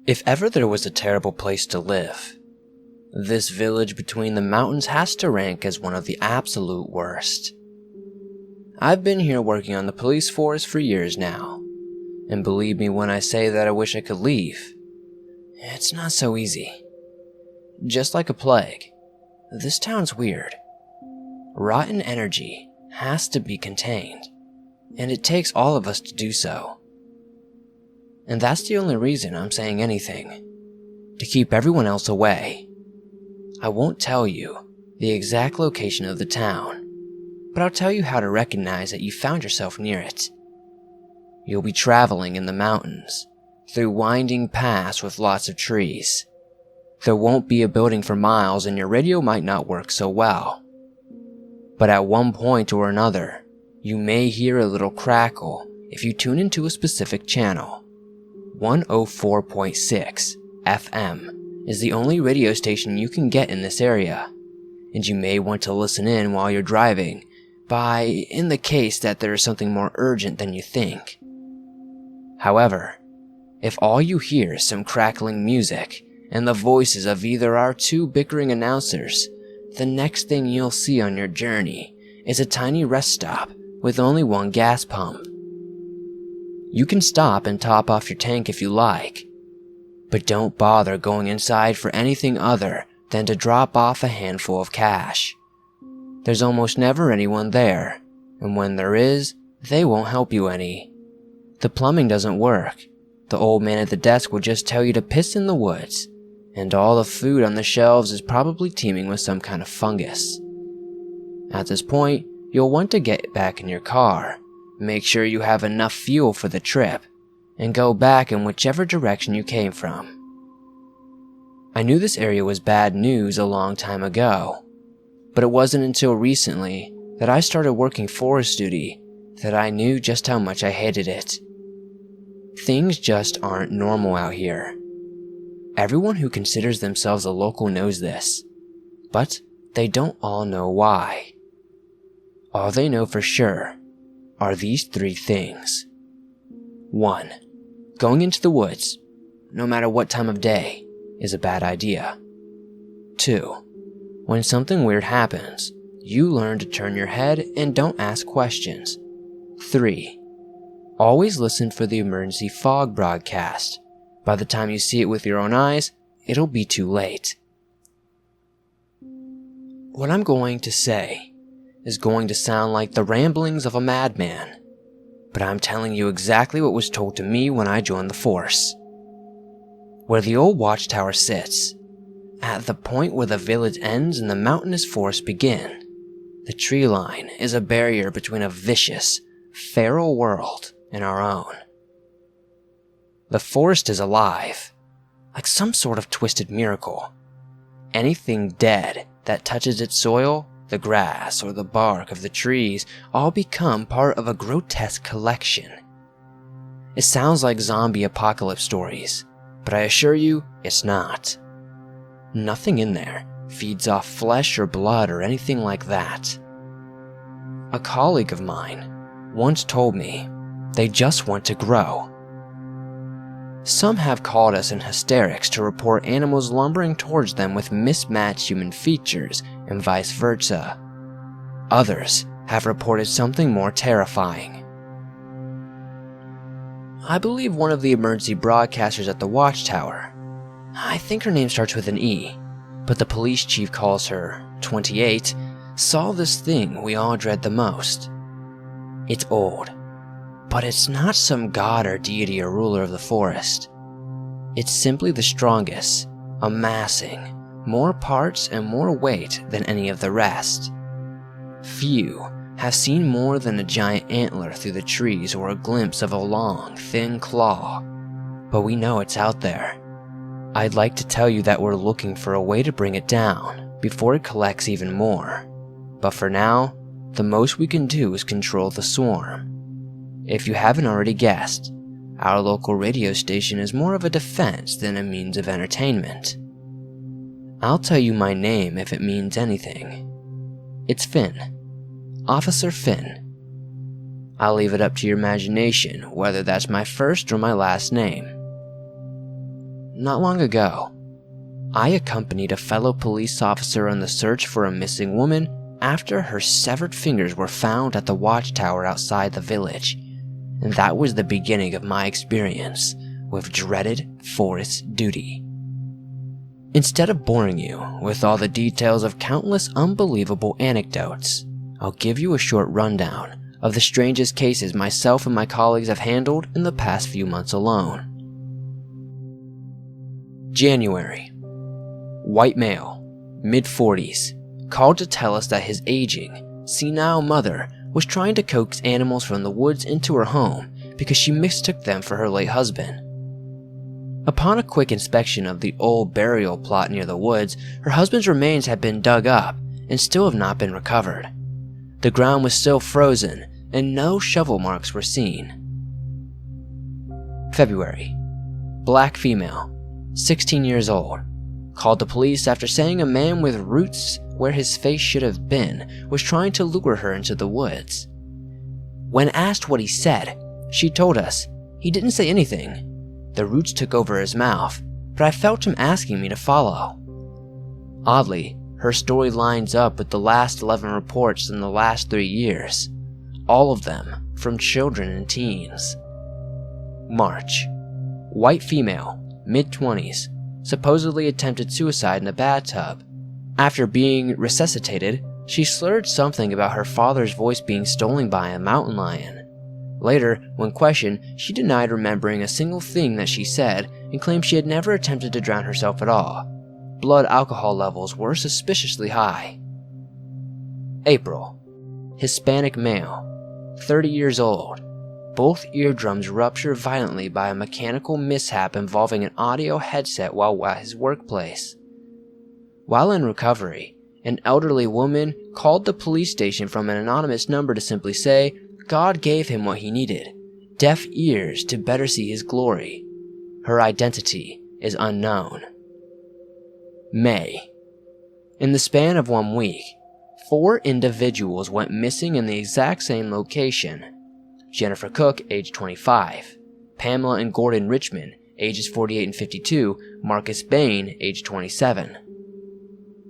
If ever there was a terrible place to live, this village between the mountains has to rank as one of the absolute worst. I've been here working on the police force for years now, and believe me when I say that I wish I could leave. It's not so easy. Just like a plague, this town's weird. Rotten energy has to be contained, and it takes all of us to do so. And that's the only reason I'm saying anything, to keep everyone else away. I won't tell you the exact location of the town, but I'll tell you how to recognize that you found yourself near it. You'll be traveling in the mountains, through winding paths with lots of trees. There won't be a building for miles and your radio might not work so well. But at one point or another, you may hear a little crackle if you tune into a specific channel. 104.6 FM is the only radio station you can get in this area, and you may want to listen in while you're driving in the case that there is something more urgent than you think. However, if all you hear is some crackling music and the voices of either our two bickering announcers, the next thing you'll see on your journey is a tiny rest stop with only one gas pump. You can stop and top off your tank if you like, but don't bother going inside for anything other than to drop off a handful of cash. There's almost never anyone there, and when there is, they won't help you any. The plumbing doesn't work. The old man at the desk will just tell you to piss in the woods, and all the food on the shelves is probably teeming with some kind of fungus. At this point, you'll want to get back in your car, make sure you have enough fuel for the trip, and go back in whichever direction you came from. I knew this area was bad news a long time ago, but it wasn't until recently that I started working forest duty that I knew just how much I hated it. Things just aren't normal out here. Everyone who considers themselves a local knows this, but they don't all know why. All they know for sure are these three things. 1. Going into the woods, no matter what time of day, is a bad idea. 2. When something weird happens, you learn to turn your head and don't ask questions. 3. Always listen for the emergency fog broadcast. By the time you see it with your own eyes, it'll be too late. What I'm going to say is going to sound like the ramblings of a madman, but I'm telling you exactly what was told to me when I joined the force. Where the old watchtower sits, at the point where the village ends and the mountainous forests begin, the tree line is a barrier between a vicious, feral world and our own. The forest is alive, like some sort of twisted miracle. Anything dead that touches its soil, the grass or the bark of the trees, all become part of a grotesque collection. It sounds like zombie apocalypse stories, but I assure you, it's not. Nothing in there feeds off flesh or blood or anything like that. A colleague of mine once told me they just want to grow. Some have called us in hysterics to report animals lumbering towards them with mismatched human features and vice versa. Others have reported something more terrifying. I believe one of the emergency broadcasters at the watchtower, I think her name starts with an E, but the police chief calls her 28, saw this thing we all dread the most. It's old, but it's not some god or deity or ruler of the forest. It's simply the strongest, amassing more parts and more weight than any of the rest. Few have seen more than a giant antler through the trees or a glimpse of a long, thin claw, but we know it's out there. I'd like to tell you that we're looking for a way to bring it down before it collects even more, but for now, the most we can do is control the swarm. If you haven't already guessed, our local radio station is more of a defense than a means of entertainment. I'll tell you my name if it means anything. It's Finn. Officer Finn. I'll leave it up to your imagination whether that's my first or my last name. not long ago. I accompanied a fellow police officer on the search for a missing woman after her severed fingers were found at the watchtower outside the village, and that was the beginning of my experience with dreaded forest duty. Instead of boring you with all the details of countless unbelievable anecdotes, I'll give you a short rundown of the strangest cases myself and my colleagues have handled in the past few months alone. January. White male, mid-40s, called to tell us that his aging, senile mother was trying to coax animals from the woods into her home because she mistook them for her late husband. Upon a quick inspection of the old burial plot near the woods, her husband's remains had been dug up and still have not been recovered. The ground was still frozen and no shovel marks were seen. February. Black female, 16 years old, called the police after saying a man with roots where his face should have been was trying to lure her into the woods. When asked what he said, she told us he didn't say anything. The roots took over his mouth, but I felt him asking me to follow. Oddly, her story lines up with the last 11 reports in the last 3 years, all of them from children and teens. March. White female, mid-20s, supposedly attempted suicide in a bathtub. After being resuscitated, she slurred something about her father's voice being stolen by a mountain lion. Later, when questioned, she denied remembering a single thing that she said and claimed she had never attempted to drown herself at all. Blood alcohol levels were suspiciously high. April. Hispanic male, 30 years old. Both eardrums ruptured violently by a mechanical mishap involving an audio headset while at his workplace. While in recovery, an elderly woman called the police station from an anonymous number to simply say God gave him what he needed, deaf ears to better see his glory. Her identity is unknown. May. In the span of 1 week, 4 individuals went missing in the exact same location. Jennifer Cook, age 25, Pamela and Gordon Richmond, ages 48 and 52, Marcus Bain, age 27.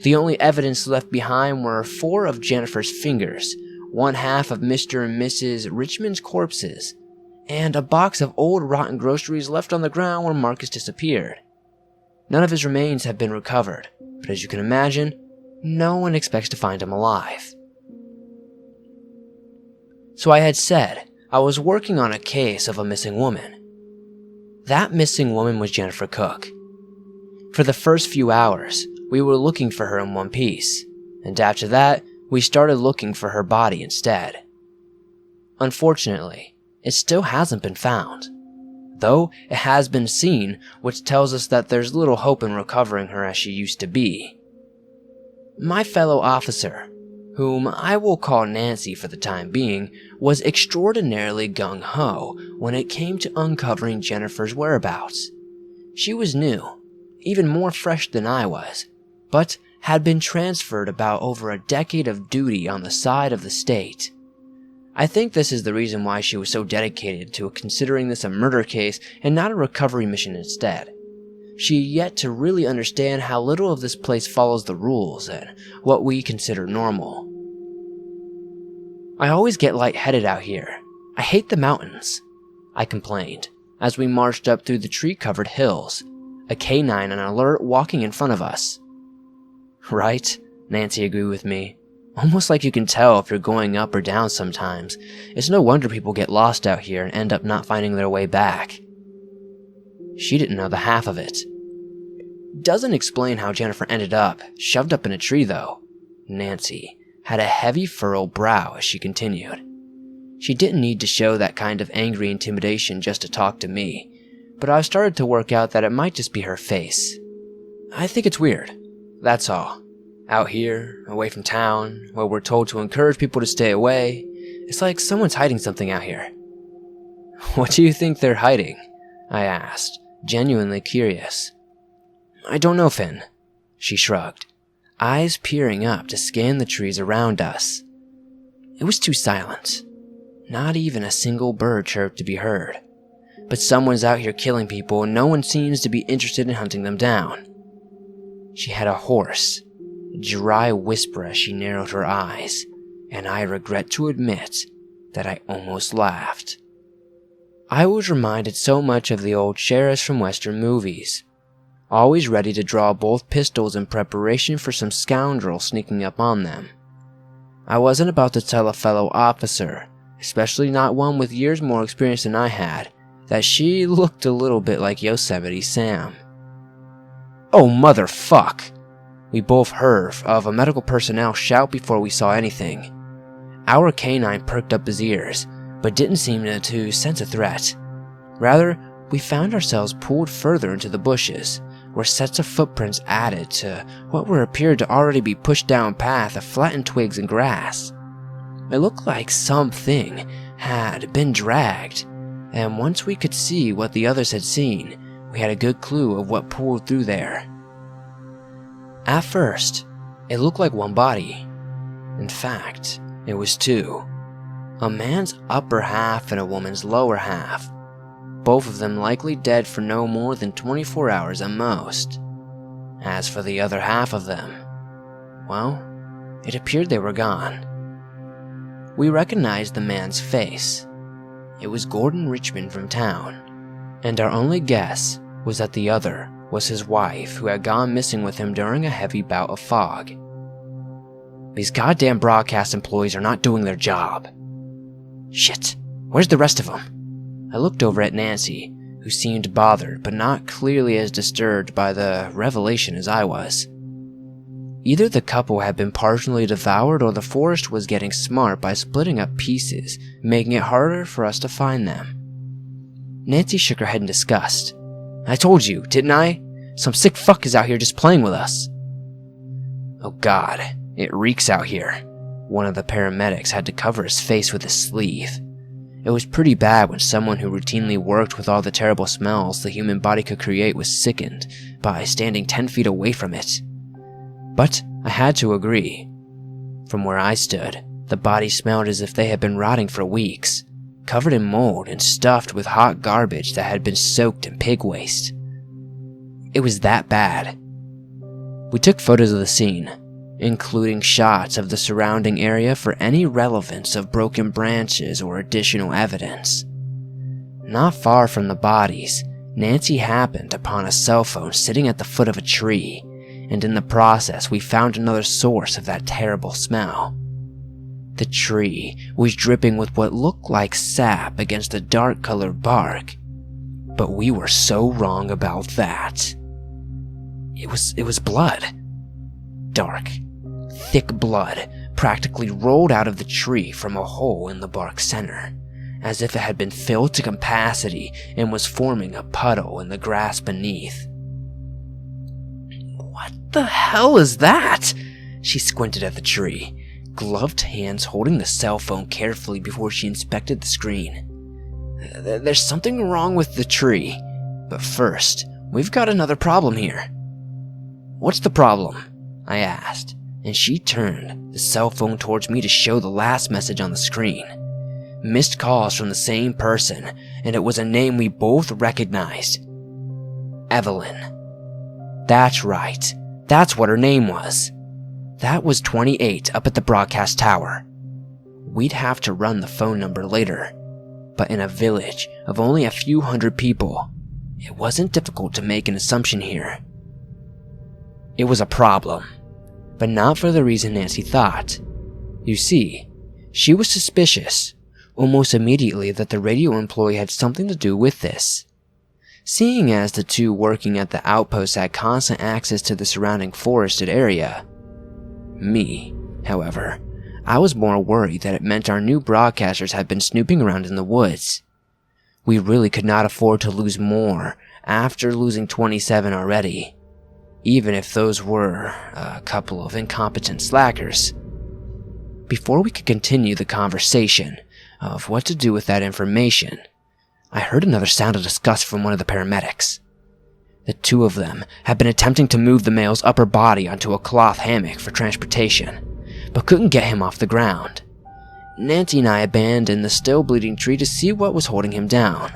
The only evidence left behind were 4 of Jennifer's fingers, 1/2 of Mr. and Mrs. Richmond's corpses, and a box of old rotten groceries left on the ground where Marcus disappeared. None of his remains have been recovered, but as you can imagine, no one expects to find him alive. So I had said I was working on a case of a missing woman. That missing woman was Jennifer Cook. For the first few hours, we were looking for her in one piece, and after that, we started looking for her body instead. Unfortunately, it still hasn't been found, though it has been seen, which tells us that there's little hope in recovering her as she used to be. My fellow officer, whom I will call Nancy for the time being, was extraordinarily gung-ho when it came to uncovering Jennifer's whereabouts. She was new, even more fresh than I was, but had been transferred about over a decade of duty on the side of the state. I think this is the reason why she was so dedicated to considering this a murder case and not a recovery mission instead. She yet to really understand how little of this place follows the rules and what we consider normal. I always get lightheaded out here. I hate the mountains, I complained, as we marched up through the tree-covered hills, a canine on alert walking in front of us. Right, Nancy agreed with me. Almost like you can tell if you're going up or down sometimes. It's no wonder people get lost out here and end up not finding their way back. She didn't know the half of it. Doesn't explain how Jennifer ended up shoved up in a tree though. Nancy had a heavy furrowed brow as she continued. She didn't need to show that kind of angry intimidation just to talk to me, but I started to work out that it might just be her face. I think it's weird, that's all. Out here, away from town, where we're told to encourage people to stay away, it's like someone's hiding something out here. What do you think they're hiding? I asked, genuinely curious. I don't know, Finn, she shrugged, eyes peering up to scan the trees around us. It was too silent. Not even a single bird chirped to be heard. but someone's out here killing people and no one seems to be interested in hunting them down." She had a hoarse, dry whisper as she narrowed her eyes, and I regret to admit that I almost laughed. I was reminded so much of the old sheriffs from Western movies, always ready to draw both pistols in preparation for some scoundrel sneaking up on them. I wasn't about to tell a fellow officer, especially not one with years more experience than I had, that she looked a little bit like Yosemite Sam. "Oh, motherfuck!" We both heard of a medical personnel shout before we saw anything. Our canine perked up his ears, but didn't seem to sense a threat. Rather, we found ourselves pulled further into the bushes, where sets of footprints added to what appeared to already be pushed down path of flattened twigs and grass. It looked like something had been dragged, and once we could see what the others had seen, we had a good clue of what pulled through there. At first, it looked like one body. In fact, it was two. A man's upper half and a woman's lower half. Both of them likely dead for no more than 24 hours at most. As for the other half of them, well, it appeared they were gone. We recognized the man's face. It was Gordon Richmond from town, and our only guess was that the other was his wife, who had gone missing with him during a heavy bout of fog. These goddamn broadcast employees are not doing their job. Shit, where's the rest of them? I looked over at Nancy, who seemed bothered but not clearly as disturbed by the revelation as I was. Either the couple had been partially devoured or the forest was getting smart by splitting up pieces, making it harder for us to find them. Nancy shook her head in disgust. "I told you, didn't I? Some sick fuck is out here just playing with us." "Oh god, it reeks out here." One of the paramedics had to cover his face with his sleeve. It was pretty bad when someone who routinely worked with all the terrible smells the human body could create was sickened by standing 10 feet away from it. But I had to agree. From where I stood, the bodies smelled as if they had been rotting for weeks, covered in mold and stuffed with hot garbage that had been soaked in pig waste. It was that bad. We took photos of the scene, including shots of the surrounding area for any relevance of broken branches or additional evidence. Not far from the bodies, Nancy happened upon a cell phone sitting at the foot of a tree, and in the process we found another source of that terrible smell. The tree was dripping with what looked like sap against the dark-colored bark, but we were so wrong about that. It was blood. Dark, thick blood practically rolled out of the tree from a hole in the bark center, as if it had been filled to capacity and was forming a puddle in the grass beneath. "What the hell is that?" She squinted at the tree, gloved hands holding the cell phone carefully before she inspected the screen. "There's something wrong with the tree, but first, we've got another problem here." "What's the problem?" I asked, and she turned the cell phone towards me to show the last message on the screen. Missed calls from the same person, and it was a name we both recognized. Evelyn. That's right, that's what her name was. That was 28 up at the broadcast tower. We'd have to run the phone number later, but in a village of only a few hundred people, it wasn't difficult to make an assumption here. It was a problem, but not for the reason Nancy thought. You see, she was suspicious, almost immediately, that the radio employee had something to do with this. Seeing as the two working at the outpost had constant access to the surrounding forested area. Me, however, I was more worried that it meant our new broadcasters had been snooping around in the woods. We really could not afford to lose more after losing 27 already, even if those were a couple of incompetent slackers. Before we could continue the conversation of what to do with that information, I heard another sound of disgust from one of the paramedics. The two of them had been attempting to move the male's upper body onto a cloth hammock for transportation, but couldn't get him off the ground. Nancy and I abandoned the still bleeding tree to see what was holding him down.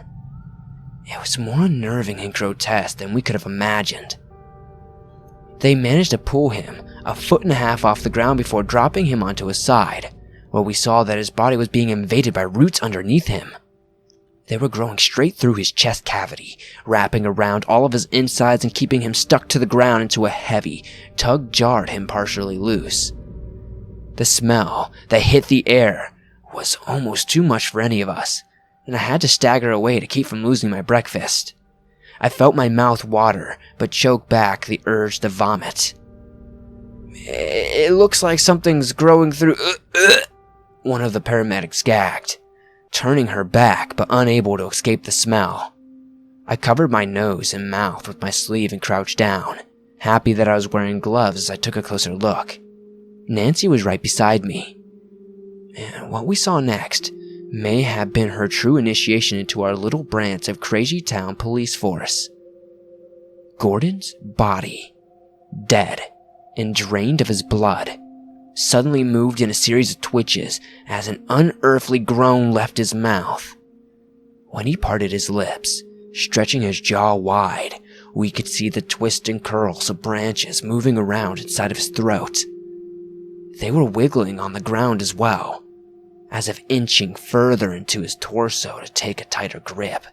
It was more unnerving and grotesque than we could have imagined. They managed to pull him 1.5 feet off the ground before dropping him onto his side, where we saw that his body was being invaded by roots underneath him. They were growing straight through his chest cavity, wrapping around all of his insides and keeping him stuck to the ground until a heavy tug jarred him partially loose. The smell that hit the air was almost too much for any of us, and I had to stagger away to keep from losing my breakfast. I felt my mouth water, but choked back the urge to vomit. It looks like something's growing through... One of the paramedics gagged, turning her back but unable to escape the smell. I covered my nose and mouth with my sleeve and crouched down, happy that I was wearing gloves as I took a closer look. Nancy was right beside me. And what we saw next may have been her true initiation into our little branch of Crazy Town police force. Gordon's body, dead and drained of his blood, suddenly moved in a series of twitches as an unearthly groan left his mouth. When he parted his lips, stretching his jaw wide, we could see the twists and curls of branches moving around inside of his throat. They were wiggling on the ground as well, as if inching further into his torso to take a tighter grip.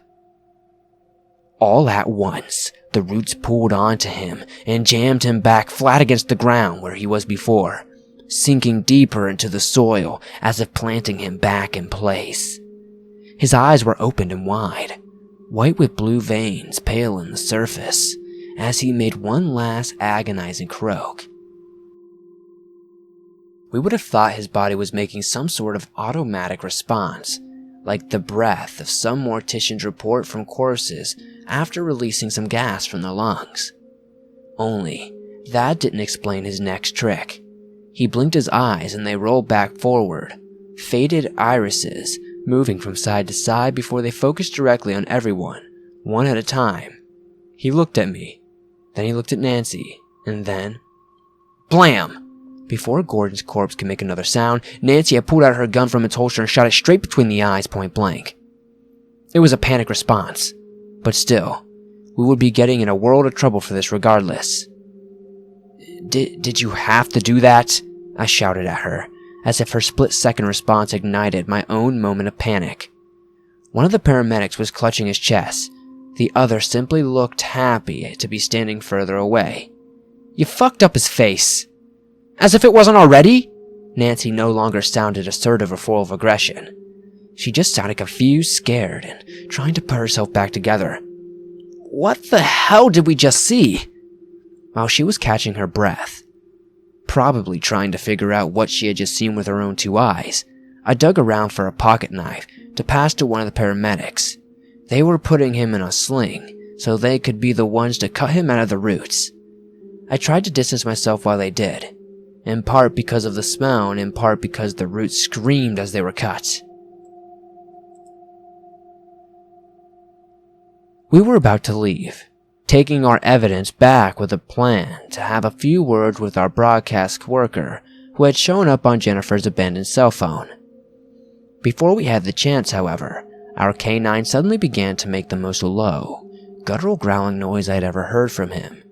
All at once, the roots pulled onto him and jammed him back flat against the ground where he was before, sinking deeper into the soil as if planting him back in place. His eyes were opened and wide, white with blue veins pale on the surface, as he made one last agonizing croak. We would have thought his body was making some sort of automatic response, like the breath of some mortician's report from corpses after releasing some gas from the lungs. Only, that didn't explain his next trick. He blinked his eyes and they rolled back forward, faded irises moving from side to side before they focused directly on everyone, one at a time. He looked at me, then he looked at Nancy, and then... Blam! Before Gordon's corpse could make another sound, Nancy had pulled out her gun from its holster and shot it straight between the eyes point blank. It was a panic response, but still, we would be getting in a world of trouble for this regardless. Did you have to do that? I shouted at her, as if her split-second response ignited my own moment of panic. One of the paramedics was clutching his chest. The other simply looked happy to be standing further away. You fucked up his face. As if it wasn't already? Nancy no longer sounded assertive or full of aggression. She just sounded confused, scared, and trying to put herself back together. What the hell did we just see? While she was catching her breath, probably trying to figure out what she had just seen with her own 2 eyes, I dug around for a pocket knife to pass to one of the paramedics. They were putting him in a sling, so they could be the ones to cut him out of the roots. I tried to distance myself while they did, in part because of the smell and in part because the roots screamed as they were cut. We were about to leave, taking our evidence back with a plan to have a few words with our broadcast worker who had shown up on Jennifer's abandoned cell phone. Before we had the chance, however, our canine suddenly began to make the most low, guttural growling noise I had ever heard from him.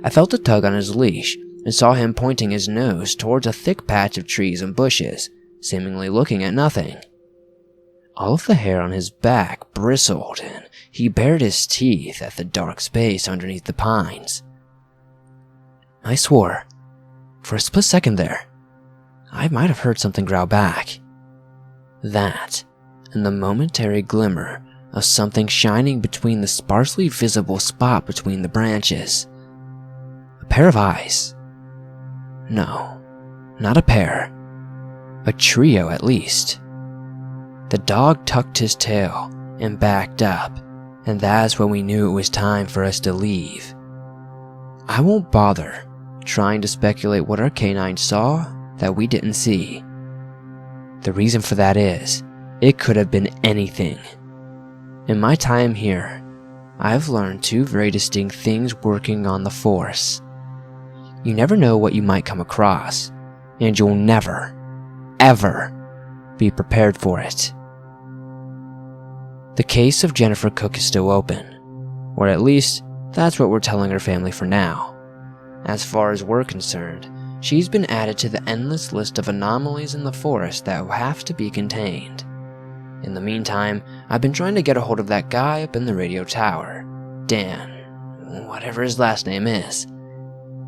I felt a tug on his leash and saw him pointing his nose towards a thick patch of trees and bushes, seemingly looking at nothing. All of the hair on his back bristled and he bared his teeth at the dark space underneath the pines. I swore, for a split second there, I might have heard something growl back. That, and the momentary glimmer of something shining between the sparsely visible spot between the branches. A pair of eyes. No, not a pair. A trio at least. The dog tucked his tail and backed up, and that's when we knew it was time for us to leave. I won't bother trying to speculate what our canine saw that we didn't see. The reason for that is, it could have been anything. In my time here, I've learned 2 very distinct things working on the Force. You never know what you might come across, and you'll never, ever be prepared for it. The case of Jennifer Cook is still open, or at least that's what we're telling her family for now. As far as we're concerned, she's been added to the endless list of anomalies in the forest that will have to be contained. In the meantime, I've been trying to get a hold of that guy up in the radio tower, Dan, whatever his last name is.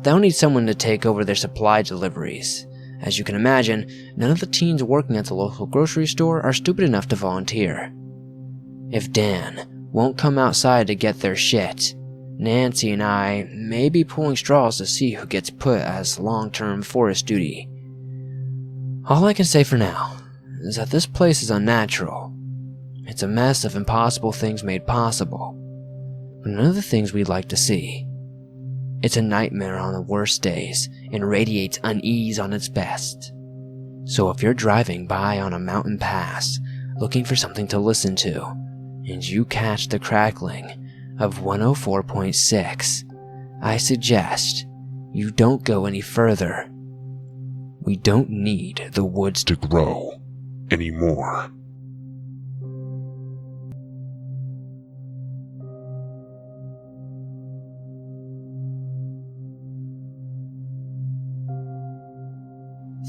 They'll need someone to take over their supply deliveries. As you can imagine, none of the teens working at the local grocery store are stupid enough to volunteer. If Dan won't come outside to get their shit, Nancy and I may be pulling straws to see who gets put as long-term forest duty. All I can say for now is that this place is unnatural. It's a mess of impossible things made possible, but none of the things we'd like to see. It's a nightmare on the worst days and radiates unease on its best. So if you're driving by on a mountain pass looking for something to listen to, and you catch the crackling of 104.6, I suggest you don't go any further. We don't need the woods to grow anymore.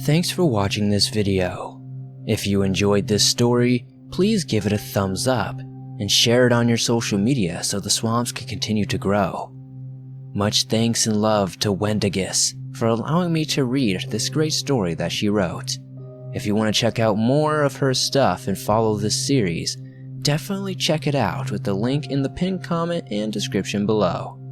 Thanks for watching this video. If you enjoyed this story, please give it a thumbs up and share it on your social media so the swamps can continue to grow. Much thanks and love to Wendingus for allowing me to read this great story that she wrote. If you want to check out more of her stuff and follow this series, definitely check it out with the link in the pinned comment and description below.